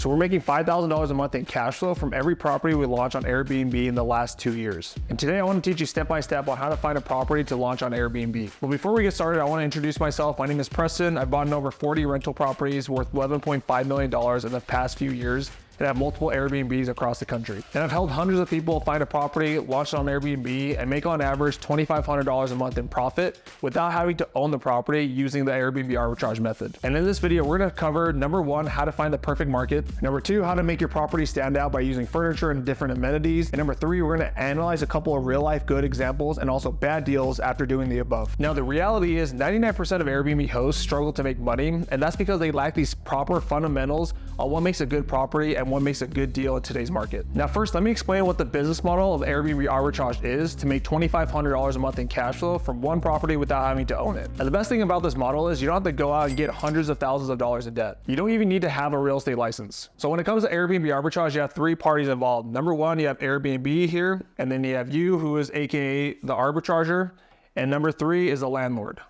So we're making $5,000 a month in cash flow from every property we launch on Airbnb in the last 2 years. And today I want to teach you step by step on how to find a property to launch on Airbnb. But before we get started, I want to introduce myself. My name is Preston. I've bought in over 40 rental properties worth $11.5 million in the past few years, and have multiple Airbnbs across the country. And I've helped hundreds of people find a property, launch it on Airbnb, and make on average $2,500 a month in profit without having to own the property using the Airbnb arbitrage method. And in this video, we're gonna cover number one, how to find the perfect market. Number two, how to make your property stand out by using furniture and different amenities. And number three, we're gonna analyze a couple of real life good examples and also bad deals after doing the above. Now, the reality is 99% of Airbnb hosts struggle to make money, and that's because they lack these proper fundamentals on what makes a good property and what makes a good deal in today's market. Now, first, let me explain what the business model of Airbnb arbitrage is to make $2,500 a month in cash flow from one property without having to own it. And the best thing about this model is you don't have to go out and get hundreds of thousands of dollars in debt. You don't even need to have a real estate license. So when it comes to Airbnb arbitrage, you have three parties involved. Number one, you have Airbnb here, and then you have you, who is AKA the arbitrager, and number three is the landlord.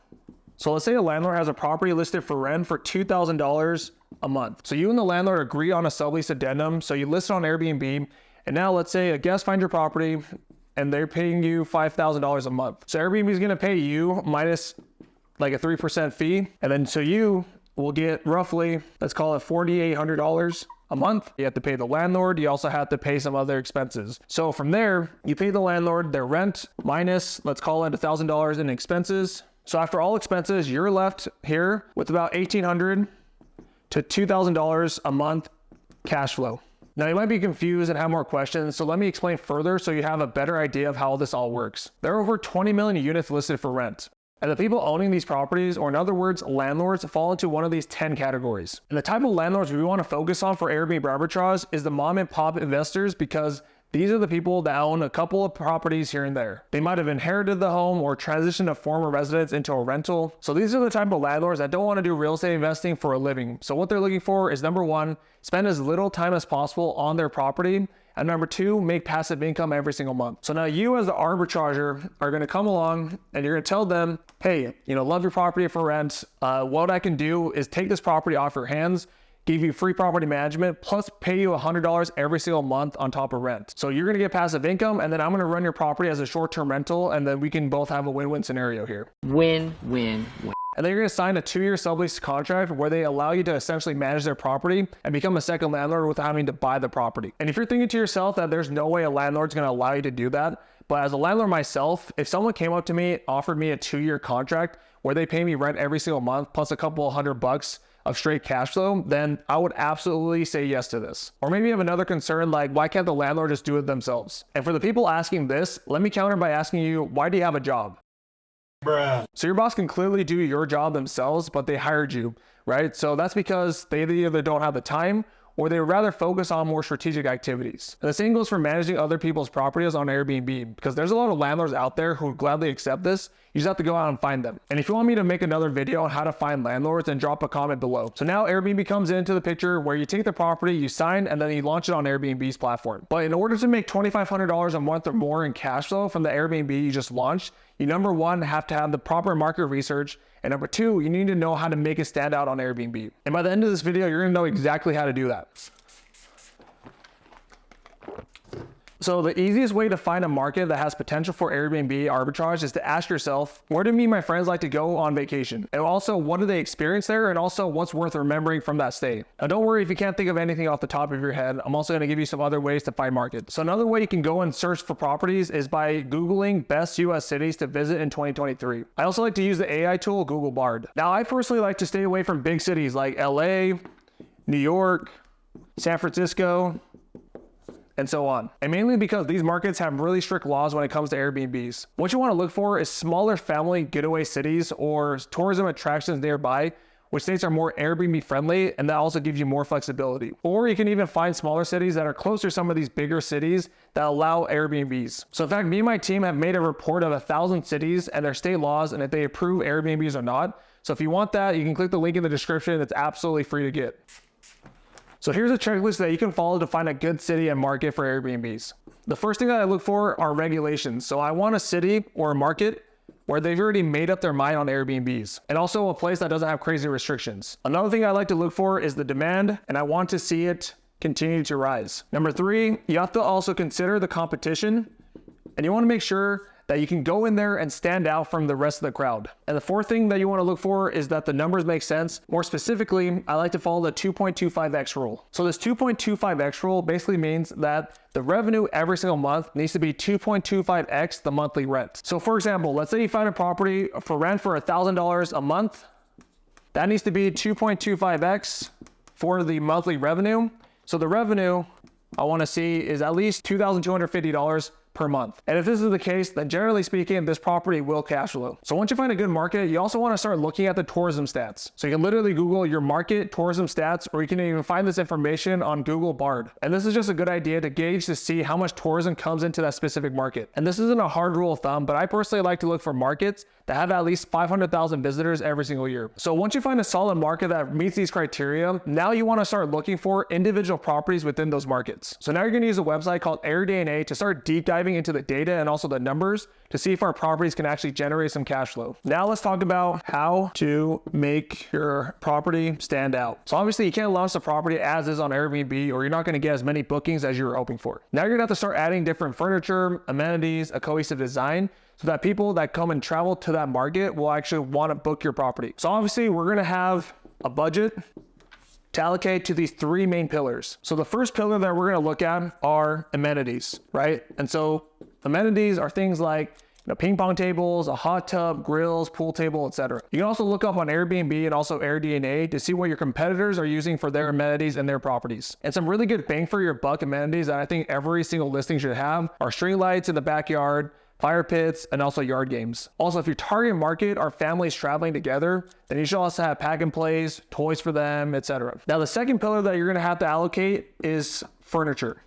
So let's say a landlord has a property listed for rent for $2,000 a month. So you and the landlord agree on a sublease addendum. So you list it on Airbnb, and now let's say a guest finds your property and they're paying you $5,000 a month. So Airbnb is gonna pay you minus like a 3% fee. And then so you will get roughly, let's call it $4,800 a month. You have to pay the landlord. You also have to pay some other expenses. So from there, you pay the landlord their rent minus, let's call it $1,000 in expenses. So after all expenses, you're left here with about $1,800 to $2,000 a month cash flow. Now you might be confused and have more questions, so let me explain further so you have a better idea of how this all works. There are over 20 million units listed for rent. And the people owning these properties, or in other words, landlords, fall into one of these 10 categories. And the type of landlords we want to focus on for Airbnb arbitrage is the mom and pop investors, because these are the people that own a couple of properties here and there. They might have inherited the home or transitioned a former residence into a rental. So these are the type of landlords that don't want to do real estate investing for a living. So what they're looking for is, number one, spend as little time as possible on their property. And number two, make passive income every single month. So now you as the arbitrager are gonna come along and you're gonna tell them, hey, love your property for rent. What I can do is take this property off your hands, give you free property management, plus pay you $100 every single month on top of rent. So you're gonna get passive income, and then I'm gonna run your property as a short-term rental, and then we can both have a win-win scenario here. Win, win, win. And then you're gonna sign a 2-year sublease contract where they allow you to essentially manage their property and become a second landlord without having to buy the property. And if you're thinking to yourself that there's no way a landlord's gonna allow you to do that, but as a landlord myself, if someone came up to me, offered me a 2-year contract where they pay me rent every single month, plus a couple $100 of straight cash flow, then I would absolutely say yes to this. Or maybe you have another concern like, why can't the landlord just do it themselves? And for the people asking this, let me counter by asking you, why do you have a job? Bruh. So your boss can clearly do your job themselves, but they hired you, right? So that's because they either don't have the time or they would rather focus on more strategic activities. And the same goes for managing other people's properties on Airbnb, because there's a lot of landlords out there who would gladly accept this. You just have to go out and find them. And if you want me to make another video on how to find landlords, then drop a comment below. So now Airbnb comes into the picture where you take the property, you sign, and then you launch it on Airbnb's platform. But in order to make $2,500 a month or more in cash flow from the Airbnb you just launched, you number one have to have the proper market research, and number two, you need to know how to make it stand out on Airbnb. And by the end of this video, you're gonna know exactly how to do that. So the easiest way to find a market that has potential for Airbnb arbitrage is to ask yourself, where do me and my friends like to go on vacation? And also, what do they experience there? And also, what's worth remembering from that stay? Now, don't worry if you can't think of anything off the top of your head. I'm also gonna give you some other ways to find markets. So another way you can go and search for properties is by Googling best US cities to visit in 2023. I also like to use the AI tool, Google Bard. Now, I personally like to stay away from big cities like LA, New York, San Francisco, and so on. And mainly because these markets have really strict laws when it comes to Airbnbs. What you want to look for is smaller family getaway cities or tourism attractions nearby, which states are more Airbnb friendly, and that also gives you more flexibility. Or you can even find smaller cities that are closer to some of these bigger cities that allow Airbnbs. So in fact, me and my team have made a report of 1,000 cities and their state laws and if they approve Airbnbs or not. So if you want that, you can click the link in the description. It's absolutely free to get. So here's a checklist that you can follow to find a good city and market for Airbnbs. The first thing that I look for are regulations. So I want a city or a market where they've already made up their mind on Airbnbs, and also a place that doesn't have crazy restrictions. Another thing I like to look for is the demand, and I want to see it continue to rise. Number 3, you have to also consider the competition, and you want to make sure that you can go in there and stand out from the rest of the crowd. And the 4th thing that you want to look for is that the numbers make sense. More specifically, I like to follow the 2.25x rule. So this 2.25x rule basically means that the revenue every single month needs to be 2.25x the monthly rent. So for example, let's say you find a property for rent for $1,000 a month. That needs to be 2.25x for the monthly revenue. So the revenue I want to see is at least $2,250 per month. And if this is the case, then generally speaking, this property will cash flow. So once you find a good market, you also want to start looking at the tourism stats. So you can literally Google your market tourism stats, or you can even find this information on Google Bard. And this is just a good idea to gauge to see how much tourism comes into that specific market. And this isn't a hard rule of thumb, but I personally like to look for markets that have at least 500,000 visitors every single year. So once you find a solid market that meets these criteria, now you want to start looking for individual properties within those markets. So now you're going to use a website called AirDNA to start deep diving into the data and also the numbers to see if our properties can actually generate some cash flow. Now let's talk about how to make your property stand out. So obviously you can't launch the property as is on Airbnb, or you're not going to get as many bookings as you were hoping for. Now you're going to have to start adding different furniture, amenities, a cohesive design, so that people that come and travel to that market will actually want to book your property. So obviously we're going to have a budget to allocate to these 3 main pillars. So the first pillar that we're going to look at are amenities, right? And so amenities are things like ping pong tables, a hot tub, grills, pool table, etc. You can also look up on Airbnb and also AirDNA to see what your competitors are using for their amenities and their properties. And some really good bang for your buck amenities that I think every single listing should have are string lights in the backyard, fire pits, and also yard games. Also, if your target market are families traveling together, then you should also have pack and plays, toys for them, etc. Now, the second pillar that you're going to have to allocate is furniture.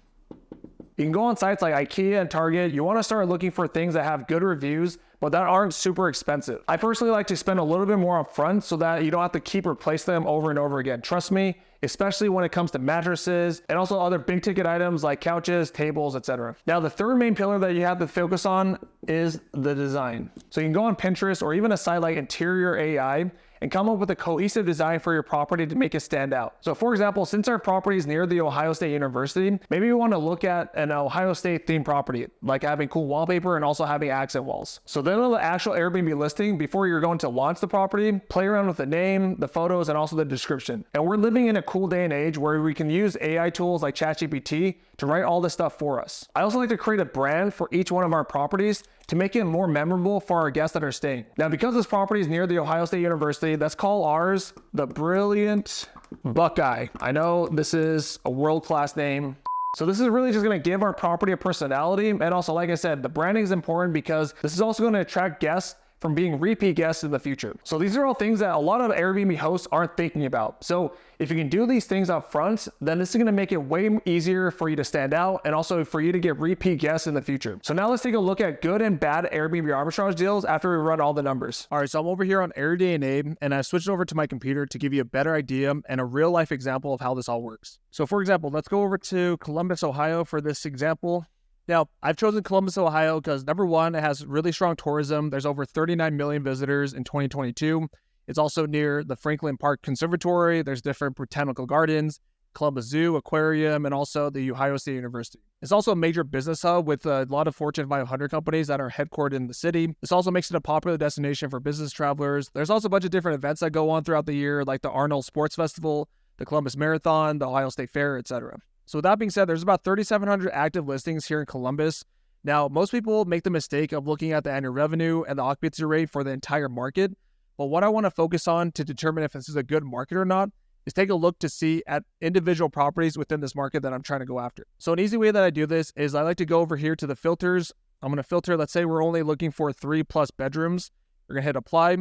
You can go on sites like IKEA and Target. You want to start looking for things that have good reviews, but that aren't super expensive. I personally like to spend a little bit more up front so that you don't have to keep replacing them over and over again. Trust me, especially when it comes to mattresses and also other big ticket items like couches, tables, etc. Now, the third main pillar that you have to focus on is the design. So you can go on Pinterest or even a site like Interior AI and come up with a cohesive design for your property to make it stand out. So for example, since our property is near the Ohio State University, maybe we want to look at an Ohio State themed property, like having cool wallpaper and also having accent walls. So then on the actual Airbnb listing, before you're going to launch the property, play around with the name, the photos, and also the description. And we're living in a cool day and age where we can use AI tools like ChatGPT to write all this stuff for us. I also like to create a brand for each one of our properties to make it more memorable for our guests that are staying. Now, because this property is near the Ohio State University, let's call ours the Brilliant Buckeye. I know this is a world-class name. So this is really just going to give our property a personality. And also, like I said, the branding is important because this is also going to attract guests from being repeat guests in the future. So these are all things that a lot of Airbnb hosts aren't thinking about. So if you can do these things up front, then this is gonna make it way easier for you to stand out and also for you to get repeat guests in the future. So now let's take a look at good and bad Airbnb arbitrage deals after we run all the numbers. All right, so I'm over here on AirDNA and I switched over to my computer to give you a better idea and a real life example of how this all works. So for example, let's go over to Columbus, Ohio for this example. Now, I've chosen Columbus, Ohio because number one, it has really strong tourism. There's over 39 million visitors in 2022. It's also near the Franklin Park Conservatory. There's different botanical gardens, Columbus Zoo, aquarium, and also the Ohio State University. It's also a major business hub with a lot of Fortune 500 companies that are headquartered in the city. This also makes it a popular destination for business travelers. There's also a bunch of different events that go on throughout the year, like the Arnold Sports Festival, the Columbus Marathon, the Ohio State Fair, etc. So with that being said, there's about 3,700 active listings here in Columbus. Now, most people make the mistake of looking at the annual revenue and the occupancy rate for the entire market. But what I want to focus on to determine if this is a good market or not is take a look to see at individual properties within this market that I'm trying to go after. So an easy way that I do this is I like to go over here to the filters. I'm going to filter, let's say we're only looking for 3+ bedrooms. We're going to hit apply.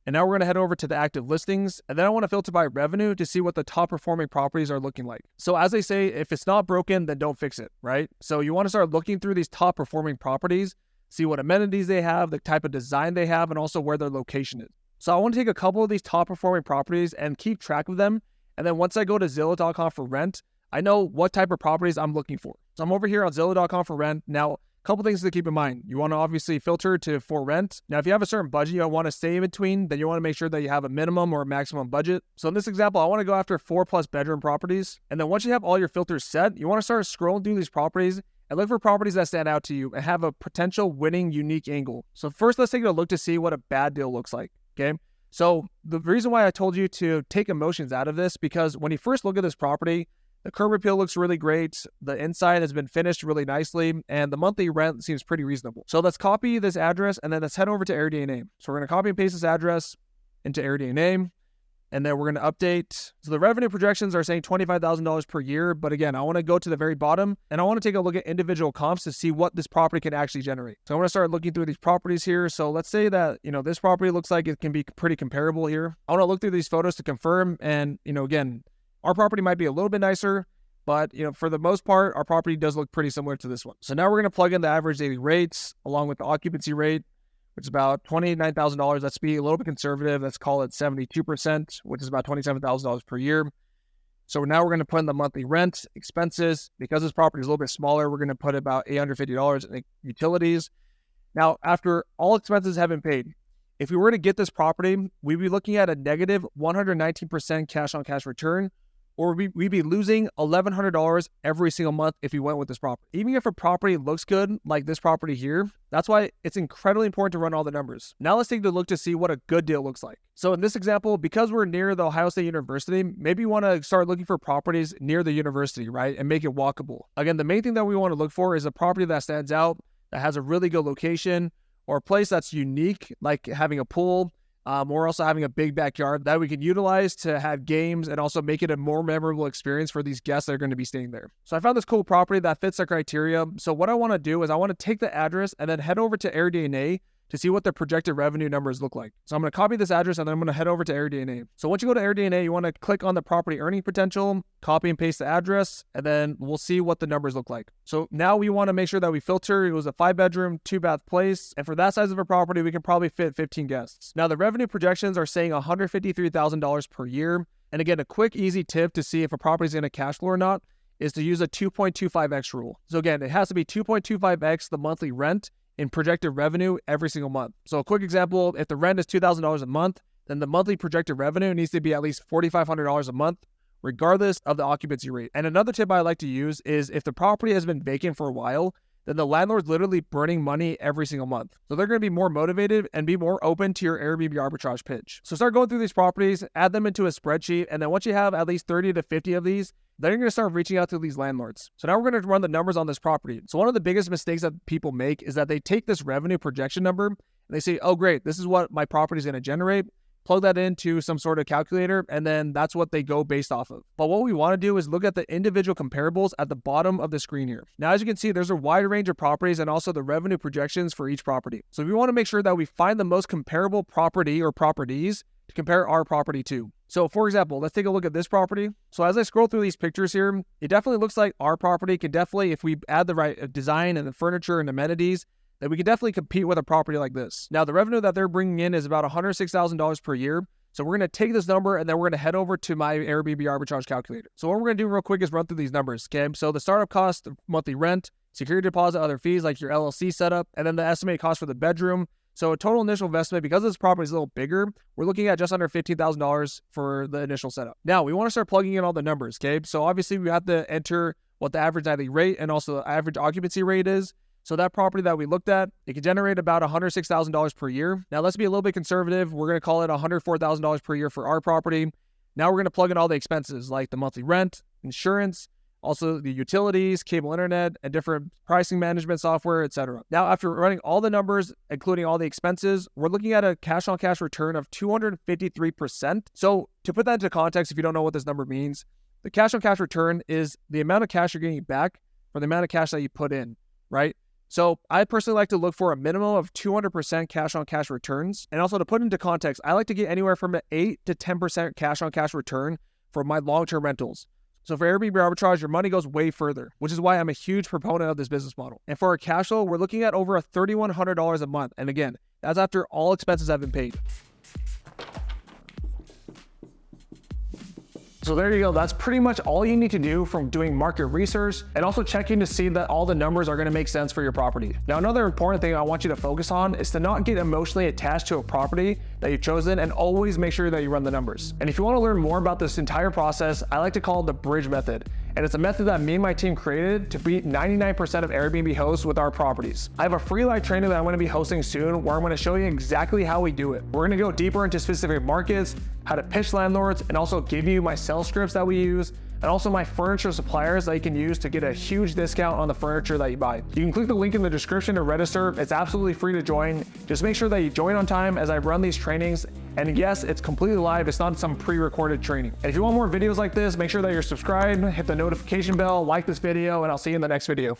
And now we're going to head over to the active listings. And then I want to filter by revenue to see what the top performing properties are looking like. So as they say, if it's not broken, then don't fix it, right? So you want to start looking through these top performing properties, see what amenities they have, the type of design they have, and also where their location is. So I want to take a couple of these top performing properties and keep track of them. And then once I go to Zillow.com for rent, I know what type of properties I'm looking for. So I'm over here on Zillow.com for rent. Now, Couple things to keep in mind. You want to obviously filter to for rent. Now, if you have a certain budget you want to stay in between, then you want to make sure that you have a minimum or a maximum budget. So in this example, I want to go after 4+ bedroom properties. And then once you have all your filters set, you want to start scrolling through these properties and look for properties that stand out to you and have a potential winning unique angle. So first, let's take a look to see what a bad deal looks like, okay? So the reason why I told you to take emotions out of this, because when you first look at this property, the curb appeal looks really great, the inside has been finished really nicely, and the monthly rent seems pretty reasonable. So let's copy this address and then let's head over to AirDNA. So we're going to copy and paste this address into AirDNA. And then we're going to update. So the revenue projections are saying $25,000 per year. But again, I want to go to the very bottom and I want to take a look at individual comps to see what this property can actually generate. So I want to start looking through these properties here. So let's say that, this property looks like it can be pretty comparable here. I want to look through these photos to confirm. And, again, our property might be a little bit nicer, but, for the most part, our property does look pretty similar to this one. So now we're going to plug in the average daily rates along with the occupancy rate, which is about $29,000. Let's be a little bit conservative. Let's call it 72%, which is about $27,000 per year. So now we're going to put in the monthly rent, expenses. Because this property is a little bit smaller, we're going to put about $850 in utilities. Now, after all expenses have been paid, if we were to get this property, we'd be looking at a negative 119% cash-on-cash return, or we'd be losing $1,100 every single month if we went with this property. Even if a property looks good, like this property here, that's why it's incredibly important to run all the numbers. Now let's take a look to see what a good deal looks like. So in this example, because we're near the Ohio State University, maybe you want to start looking for properties near the university, right? And make it walkable. Again, the main thing that we want to look for is a property that stands out, that has a really good location, or a place that's unique, like having a pool, or also having a big backyard that we can utilize to have games and also make it a more memorable experience for these guests that are going to be staying there. So I found this cool property that fits the criteria. So what I want to do is I want to take the address and then head over to AirDNA to see what the projected revenue numbers look like. So I'm going to copy this address and then I'm going to head over to AirDNA. So once you go to AirDNA, you want to click on the property earning potential, copy and paste the address, and then we'll see what the numbers look like. So now we want to make sure that we filter. It was a 5-bedroom, 2-bath place. And for that size of a property, we can probably fit 15 guests. Now the revenue projections are saying $153,000 per year. And again, a quick, easy tip to see if a property is going to cash flow or not is to use a 2.25x rule. So again, it has to be 2.25x the monthly rent in projected revenue every single month. So a quick example, if the rent is $2,000 a month, then the monthly projected revenue needs to be at least $4,500 a month, regardless of the occupancy rate. And another tip I like to use is if the property has been vacant for a while, then the landlord's literally burning money every single month. So they're going to be more motivated and be more open to your Airbnb arbitrage pitch. So start going through these properties, add them into a spreadsheet, and then once you have at least 30 to 50 of these, then you're going to start reaching out to these landlords. So now we're going to run the numbers on this property. So one of the biggest mistakes that people make is that they take this revenue projection number and they say, oh great, this is what my property is going to generate. Plug that into some sort of calculator, and then that's what they go based off of. But what we want to do is look at the individual comparables at the bottom of the screen here. Now, as you can see, there's a wide range of properties and also the revenue projections for each property. So we want to make sure that we find the most comparable property or properties to compare our property to. So for example, let's take a look at this property. So as I scroll through these pictures here, it definitely looks like our property can definitely, if we add the right design and the furniture and amenities, that we could definitely compete with a property like this. Now, the revenue that they're bringing in is about $106,000 per year. So we're going to take this number and then we're going to head over to my Airbnb arbitrage calculator. So what we're going to do real quick is run through these numbers, okay? So the startup cost, the monthly rent, security deposit, other fees like your LLC setup, and then the estimated cost for the bedroom. So a total initial investment, because this property is a little bigger, we're looking at just under $15,000 for the initial setup. Now, we want to start plugging in all the numbers, okay? So obviously we have to enter what the average nightly rate and also the average occupancy rate is. So that property that we looked at, it can generate about $106,000 per year. Now let's be a little bit conservative. We're going to call it $104,000 per year for our property. Now we're going to plug in all the expenses like the monthly rent, insurance, also the utilities, cable internet, and different pricing management software, etc. Now, after running all the numbers, including all the expenses, we're looking at a cash-on-cash return of 253%. So to put that into context, if you don't know what this number means, the cash-on-cash return is the amount of cash you're getting back for the amount of cash that you put in, right? So I personally like to look for a minimum of 200% cash-on-cash returns. And also to put into context, I like to get anywhere from an 8 to 10% cash-on-cash return for my long-term rentals. So for Airbnb arbitrage, your money goes way further, which is why I'm a huge proponent of this business model. And for our cash flow, we're looking at over $3,100 a month. And again, that's after all expenses have been paid. So there you go. That's pretty much all you need to do from doing market research and also checking to see that all the numbers are going to make sense for your property. Now, another important thing I want you to focus on is to not get emotionally attached to a property that you've chosen, and always make sure that you run the numbers. And if you want to learn more about this entire process, I like to call it the bridge method. And it's a method that me and my team created to beat 99% of Airbnb hosts with our properties. I have a free live training that I'm going to be hosting soon where I'm going to show you exactly how we do it. We're going to go deeper into specific markets, how to pitch landlords, and also give you my sales scripts that we use, and also my furniture suppliers that you can use to get a huge discount on the furniture that you buy. You can click the link in the description to register. It's absolutely free to join. Just make sure that you join on time as I run these trainings. And yes, it's completely live. It's not some pre-recorded training. And if you want more videos like this, make sure that you're subscribed, hit the notification bell, like this video, and I'll see you in the next video.